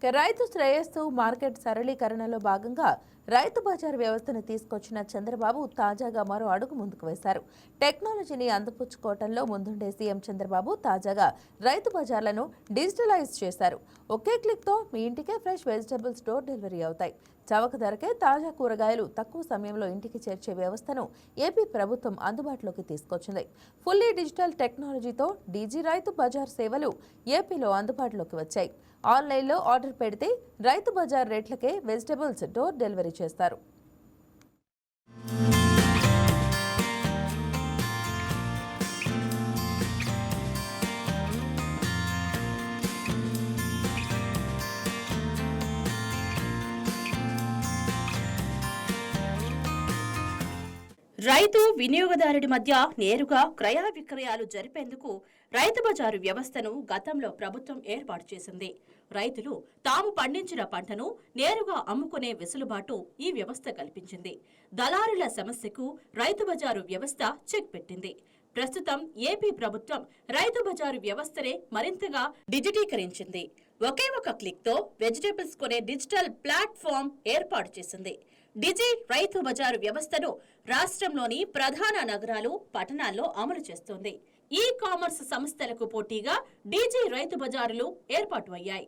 రైతు శ్రేయస్సు మార్కెట్ సరళీకరణలో భాగంగా రైతు బజార్ వ్యవస్థను తీసుకొచ్చిన చంద్రబాబు తాజాగా మరో అడుగు ముందుకు వేశారు. టెక్నాలజీని అందిపుచ్చుకోవడంలో ముందుండే సీఎం చంద్రబాబు తాజాగా రైతు బజార్లను డిజిటలైజ్ చేశారు. ఒకే క్లిక్తో మీ ఇంటికే ఫ్రెష్ వెజిటబుల్స్ డోర్ డెలివరీ అవుతాయి. చవక ధరకే తాజా కూరగాయలు తక్కువ సమయంలో ఇంటికి చేర్చే వ్యవస్థను ఏపీ ప్రభుత్వం అందుబాటులోకి తీసుకొచ్చింది. ఫుల్లీ డిజిటల్ టెక్నాలజీతో డీజీ రైతు బజార్ సేవలు ఏపీలో అందుబాటులోకి వచ్చాయి. ఆన్లైన్లో ఆర్డర్ పెడితే రైతు బజార్ రేట్లకే వెజిటబుల్స్ డోర్ డెలివరీ చేస్తారు. రైతు వినియోగదారుడి మధ్య నేరుగా క్రయ విక్రయాలు జరిపేందుకు రైతు బజారు వ్యవస్థను గతంలో ప్రభుత్వం ఏర్పాటు చేసింది. రైతులు తాము పండించిన పంటను నేరుగా అమ్ముకునే వెసులుబాటు ఈ వ్యవస్థ కల్పించింది. దళారుల సమస్యకు రైతు బజారు వ్యవస్థ చెక్ పెట్టింది. ప్రస్తుతం ఏపీ ప్రభుత్వం రైతు బజారు వ్యవస్థనే మరింతగా డిజిటీకరించింది. ఒకే ఒక క్లిక్ తో వెజిటేబుల్స్ కొనే డిజిటల్ ప్లాట్ఫామ్ ఏర్పాటు చేసింది. డిజి రైతు బజారు వ్యవస్థను రాష్ట్రంలోని ప్రధాన నగరాలు, పట్టణాల్లో అమలు చేస్తోంది. ఈ కామర్స్ సంస్థలకు పోటీగా డిజి రైతు బజారులు ఏర్పాటు అయ్యాయి.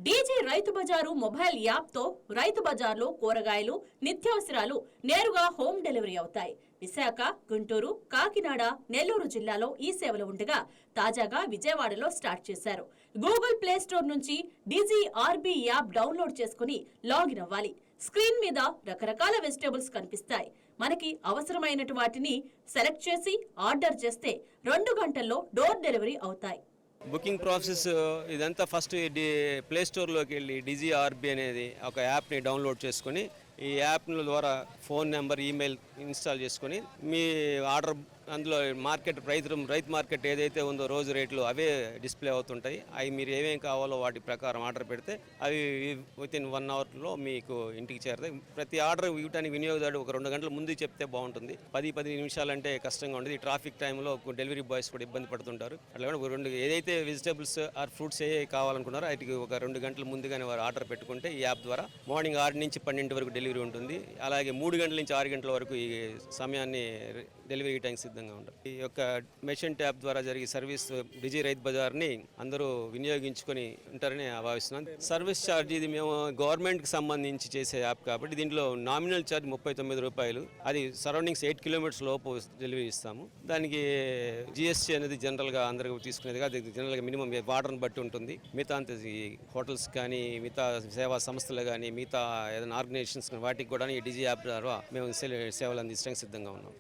డీజీ రైతు బజారు మొబైల్ యాప్ తో రైతు బజార్లో కూరగాయలు, నిత్యావసరాలు నేరుగా హోమ్ డెలివరీ అవుతాయి. విశాఖ, గుంటూరు, కాకినాడ, నెల్లూరు జిల్లాలో ఈ సేవలు ఉండగా తాజాగా విజయవాడలో స్టార్ట్ చేశారు. గూగుల్ ప్లే స్టోర్ నుంచి డీజీ ఆర్బీ యాప్ డౌన్లోడ్ చేసుకుని లాగిన్ అవ్వాలి. స్క్రీన్ మీద రకరకాల వెజిటేబుల్స్ కనిపిస్తాయి. మనకి అవసరమైనటు వాటిని సెలెక్ట్ చేసి ఆర్డర్ చేస్తే 2 గంటల్లో డోర్ డెలివరీ అవుతాయి. బుకింగ్ ప్రాసెస్ ఇదంతా ఫస్ట్ ప్లే స్టోర్లోకి వెళ్ళి డిజిఆర్బి అనేది ఒక యాప్ని డౌన్లోడ్ చేసుకొని ఈ యాప్ ద్వారా ఫోన్ నెంబర్, ఈమెయిల్ ఇన్స్టాల్ చేసుకొని మీ ఆర్డర్ అందులో రైతు మార్కెట్ ఏదైతే ఉందో రోజు రేట్లు అవే డిస్ప్లే అవుతుంటాయి. అవి మీరు ఏమేమి కావాలో వాటి ప్రకారం ఆర్డర్ పెడితే అవి వితిన్ 1 అవర్లో మీకు ఇంటికి చేరుతాయి. ప్రతి ఆర్డర్ ఇవ్వడానికి వినియోగదారుడు ఒక 2 గంటల ముందు చెప్తే బాగుంటుంది. 10 నిమిషాలంటే కష్టంగా ఉంటుంది. ఈ ట్రాఫిక్ టైంలో డెలివరీ బాయ్స్ కూడా ఇబ్బంది పడుతుంటారు. అట్లా ఏదైతే వెజిటేబుల్స్ ఆర్ ఫ్రూట్స్ ఏ కావాలనుకున్నారో వాటికి ఒక 2 గంటల ముందుగానే వారు ఆర్డర్ పెట్టుకుంటే ఈ యాప్ ద్వారా మార్నింగ్ 6 నుంచి 12 వరకు డెలివరీ ఉంటుంది. అలాగే 3 గంటల నుంచి 6 గంటల వరకు ఈ సమయాన్ని డెలివరీ టైం సిద్ధంగా ఉంటుంది. ఈ యొక్క మెషిన్ ట్యాప్ ద్వారా జరిగే సర్వీస్ డిజి రైతు బజార్ని అందరూ వినియోగించుకొని ఉంటారని భావిస్తున్నాను. సర్వీస్ ఛార్జ్ ఇది మేము గవర్నమెంట్కి సంబంధించి చేసే యాప్ కాబట్టి దీంట్లో నామినల్ ఛార్జ్ 39 రూపాయలు. అది సరౌండింగ్స్ 8 కిలోమీటర్స్ లోపు డెలివరీ ఇస్తాము. దానికి జిఎస్టీ అనేది జనరల్గా అందరికీ తీసుకునేది కాదు. జనరల్గా మినిమం వాటర్ని బట్టి ఉంటుంది. మిగతా అంత హోటల్స్ కానీ, మిగతా సేవా సంస్థలు కానీ, మిగతా ఏదైనా ఆర్గనైజేషన్స్ వాటికి కూడా ఈ డిజి యాప్ ద్వారా మేము సేవలు అందించడానికి సిద్ధంగా ఉన్నాం.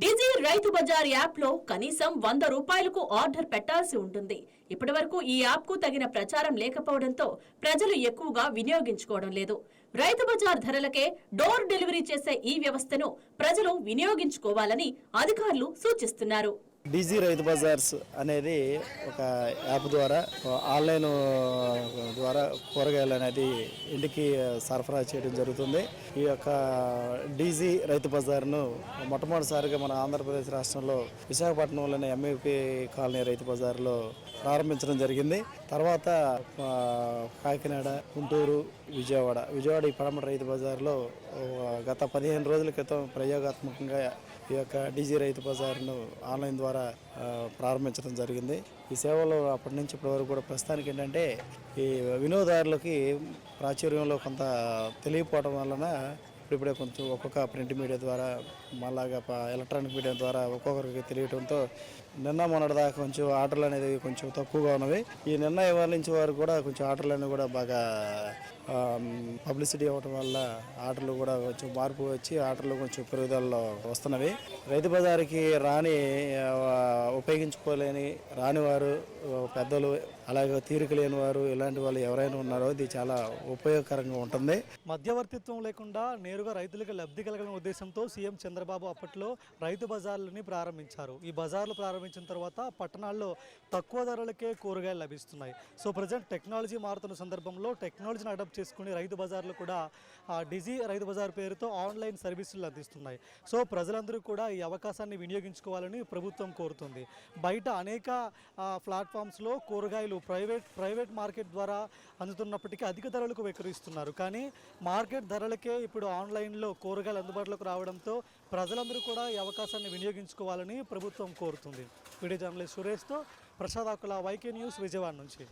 డిజి రైతు బజార్ యాప్ లో కనీసం 100 రూపాయలకు ఆర్డర్ పెట్టాల్సి ఉంటుంది. ఇప్పటి వరకు ఈ యాప్ కు తగిన ప్రచారం లేకపోవడంతో ప్రజలు ఎక్కువగా వినియోగించుకోవడం లేదు. రైతు బజార్ ధరలకే డోర్ డెలివరీ చేసే ఈ వ్యవస్థను ప్రజలు వినియోగించుకోవాలని అధికారులు సూచిస్తున్నారు. డీజీ రైతు బజార్స్ అనేది ఒక యాప్ ద్వారా ఆన్లైన్ ద్వారా కూరగాయలు అనేది ఇంటికి సరఫరా చేయడం జరుగుతుంది. ఈ యొక్క డీజీ రైతు బజార్ను మొట్టమొదటిసారిగా మన ఆంధ్రప్రదేశ్ రాష్ట్రంలో విశాఖపట్నంలోని ఎంఏపీ కాలనీ రైతు బజార్లో ప్రారంభించడం జరిగింది. తర్వాత కాకినాడ, గుంటూరు, విజయవాడ ఈ పడమటి రైతు బజార్లో గత 15 రోజుల క్రితం ప్రయోగాత్మకంగా ఈ యొక్క డీజీ రైతు బజార్ను ఆన్లైన్ ద్వారా ప్రారంభించడం జరిగింది. ఈ సేవలు అప్పటి నుంచి ఇప్పటి వరకు కూడా ప్రస్తుతానికి ఏంటంటే ఈ వినియోగదారులకి ప్రాచుర్యంలో కొంత తెలియకపోవడం వలన ఇప్పుడిప్పుడే కొంచెం ఒక్కొక్క ప్రింట్ మీడియా ద్వారా మళ్ళాగా ఎలక్ట్రానిక్ మీడియా ద్వారా ఒక్కొక్కరికి తెలియటంతో నిన్న మొన్నటి దాకా కొంచెం ఆర్డర్లు అనేది కొంచెం తక్కువగా ఉన్నవి. ఈ నిన్న ఇవాళ నుంచి వారు కూడా కొంచెం ఆర్డర్లన్నీ కూడా బాగా పబ్లిసిటీ అవ్వటం వల్ల ఆర్డర్లు కూడా కొంచెం మార్పు వచ్చి ఆర్డర్లు కొంచెం పెరుగుదలలో వస్తున్నవి. రైతు బజారుకి ఉపయోగించుకోలేని రాని వారు, పెద్దలు, అలాగే తీరిక లేని వారు, ఇలాంటి వాళ్ళు ఎవరైనా ఉన్నారో ఇది చాలా ఉపయోగకరంగా ఉంటుంది. మధ్యవర్తిత్వం లేకుండా నేరుగా రైతులకు లబ్ధి కలగని ఉద్దేశంతో సీఎం చంద్రబాబు అప్పట్లో రైతు బజార్లని ప్రారంభించారు. ఈ బజార్లు ప్రారంభించిన తర్వాత పట్టణాల్లో తక్కువ ధరలకే కూరగాయలు లభిస్తున్నాయి. సో ప్రజెంట్ టెక్నాలజీ మారుతున్న సందర్భంలో టెక్నాలజీని అడాప్ట్ చేసుకుని రైతు బజార్లు కూడా డిజీ రైతు బజార్ పేరుతో ఆన్లైన్ సర్వీసులు అందిస్తున్నాయి. సో ప్రజలందరూ కూడా ఈ అవకాశాన్ని వినియోగించుకోవాలని ప్రభుత్వం కోరుతుంది. బయట అనేక ప్లాట్ఫామ్స్లో కూరగాయలు ప్రైవేట్ మార్కెట్ ద్వారా అందుతున్నప్పటికీ అధిక ధరలకు విక్రయిస్తున్నారు. కానీ మార్కెట్ ధరలకే ఇప్పుడు ఆన్లైన్లో కూరగాయలు అందుబాటులోకి రావడంతో ప్రజలందరూ కూడా ఈ అవకాశాన్ని వినియోగించుకోవాలని ప్రభుత్వం కోరుతుంది. వీడియో జర్నలిస్ట్ సురేష్తో ప్రసాద్ ఆకుల, వైకే న్యూస్, విజయవాడ నుంచి.